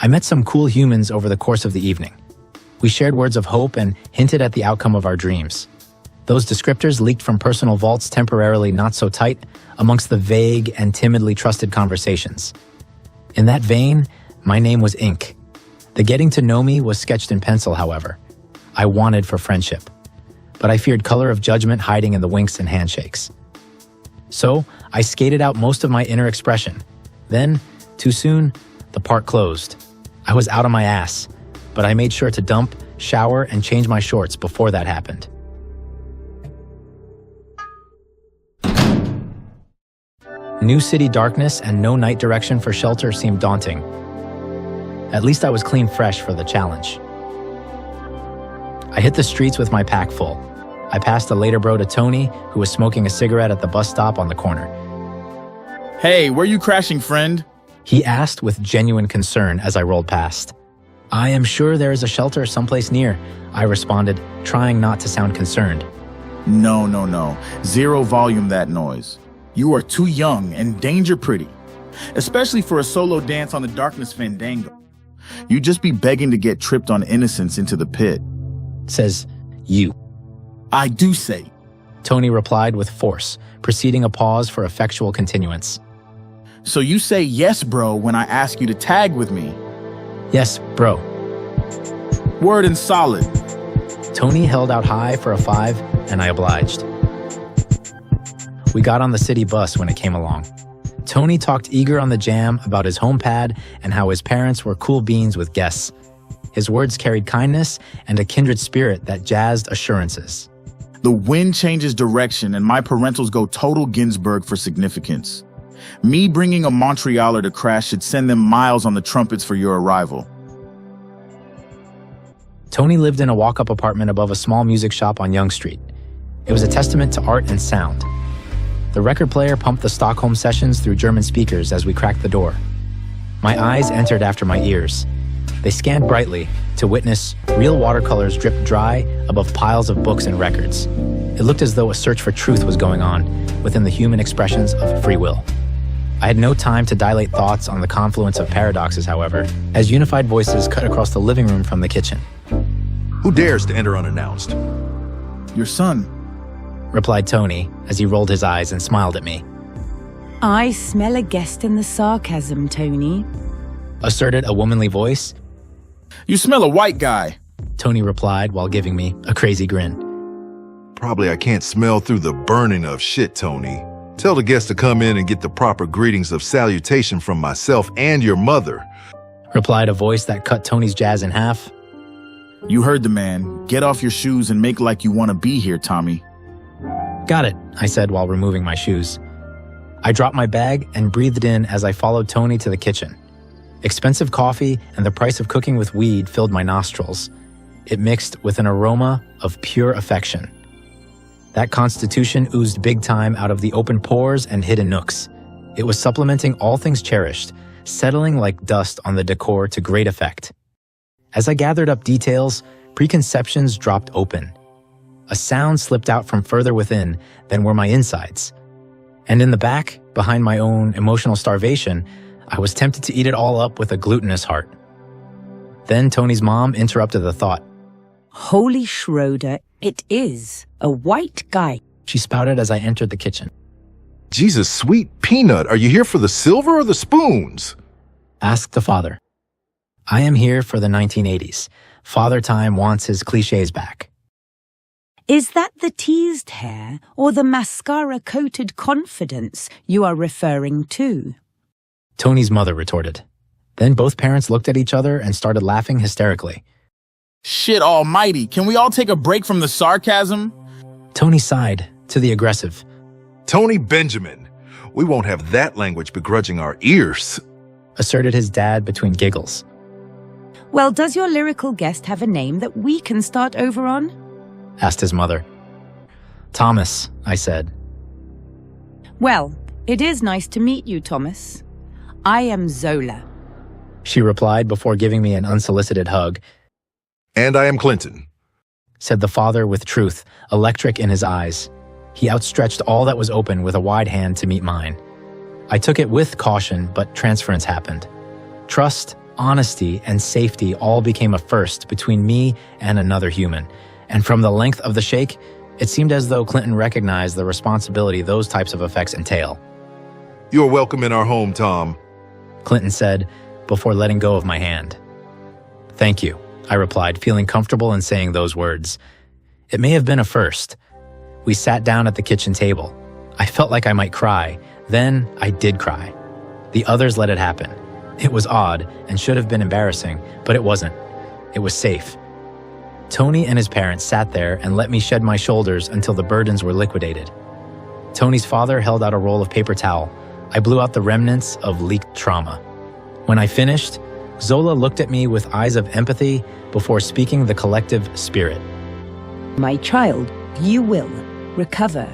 I met some cool humans over the course of the evening. We shared words of hope and hinted at the outcome of our dreams. Those descriptors leaked from personal vaults temporarily not so tight amongst the vague and timidly trusted conversations. In that vein, my name was Ink. The getting to know me was sketched in pencil, however. I wanted for friendship, but I feared color of judgment hiding in the winks and handshakes. So I skated out most of my inner expression. Then, too soon, the park closed. I was out of my ass, but I made sure to dump, shower, and change my shorts before that happened. New city darkness and no night direction for shelter seemed daunting. At least I was clean fresh for the challenge. I hit the streets with my pack full. I passed a later bro to Tony, who was smoking a cigarette at the bus stop on the corner. Hey, where you crashing, friend? He asked with genuine concern as I rolled past. I am sure there is a shelter someplace near, I responded, trying not to sound concerned. No. Zero volume that noise. You are too young and danger pretty, especially for a solo dance on the darkness fandango. You'd just be begging to get tripped on innocence into the pit. Says you. I do say. Tony replied with force, preceding a pause for effectual continuance. So you say yes, bro, when I ask you to tag with me? Yes, bro. Word and solid. Tony held out high for a 5, and I obliged. We got on the city bus when it came along. Tony talked eager on the jam about his home pad and how his parents were cool beans with guests. His words carried kindness and a kindred spirit that jazzed assurances. The wind changes direction and my parentals go total Ginsburg for significance. Me bringing a Montrealer to crash should send them miles on the trumpets for your arrival. Tony lived in a walk-up apartment above a small music shop on Yonge Street. It was a testament to art and sound. The record player pumped the Stockholm sessions through German speakers as we cracked the door. My eyes entered after my ears. They scanned brightly to witness real watercolors drip dry above piles of books and records. It looked as though a search for truth was going on within the human expressions of free will. I had no time to dilate thoughts on the confluence of paradoxes, however, as unified voices cut across the living room from the kitchen. Who dares to enter unannounced? Your son, replied Tony as he rolled his eyes and smiled at me. I smell a guest in the sarcasm, Tony, asserted a womanly voice. You smell a white guy, Tony replied while giving me a crazy grin. Probably I can't smell through the burning of shit, Tony. Tell the guests to come in and get the proper greetings of salutation from myself and your mother, replied a voice that cut Tony's jazz in half. You heard the man. Get off your shoes and make like you want to be here, Tommy. Got it, I said while removing my shoes. I dropped my bag and breathed in as I followed Tony to the kitchen. Expensive coffee and the price of cooking with weed filled my nostrils. It mixed with an aroma of pure affection. That constitution oozed big time out of the open pores and hidden nooks. It was supplementing all things cherished, settling like dust on the decor to great effect. As I gathered up details, preconceptions dropped open. A sound slipped out from further within than were my insides. And in the back, behind my own emotional starvation, I was tempted to eat it all up with a glutinous heart. Then Tony's mom interrupted the thought. Holy Schroeder, it is a white guy, she spouted as I entered the kitchen. Jesus, sweet peanut, are you here for the silver or the spoons? Asked the father. I am here for the 1980s. Father Time wants his cliches back. Is that the teased hair or the mascara-coated confidence you are referring to? Tony's mother retorted. Then both parents looked at each other and started laughing hysterically. Shit almighty, can we all take a break from the sarcasm? Tony sighed, to the aggressive. Tony Benjamin, we won't have that language begrudging our ears, asserted his dad between giggles. Well, does your lyrical guest have a name that we can start over on? Asked his mother. Thomas, I said. Well, it is nice to meet you, Thomas. I am Zola, she replied before giving me an unsolicited hug. And I am Clinton, said the father with truth, electric in his eyes. He outstretched all that was open with a wide hand to meet mine. I took it with caution, but transference happened. Trust Honesty and safety all became a first between me and another human. And from the length of the shake, it seemed as though Clinton recognized the responsibility those types of effects entail. You're welcome in our home, Tom. Clinton said before letting go of my hand. Thank you, I replied, feeling comfortable in saying those words. It may have been a first. We sat down at the kitchen table. I felt like I might cry. Then I did cry. The others let it happen. It was odd and should have been embarrassing, but it wasn't. It was safe. Tony and his parents sat there and let me shed my shoulders until the burdens were liquidated. Tony's father held out a roll of paper towel. I blew out the remnants of leaked trauma. When I finished, Zola looked at me with eyes of empathy before speaking the collective spirit. My child, you will recover.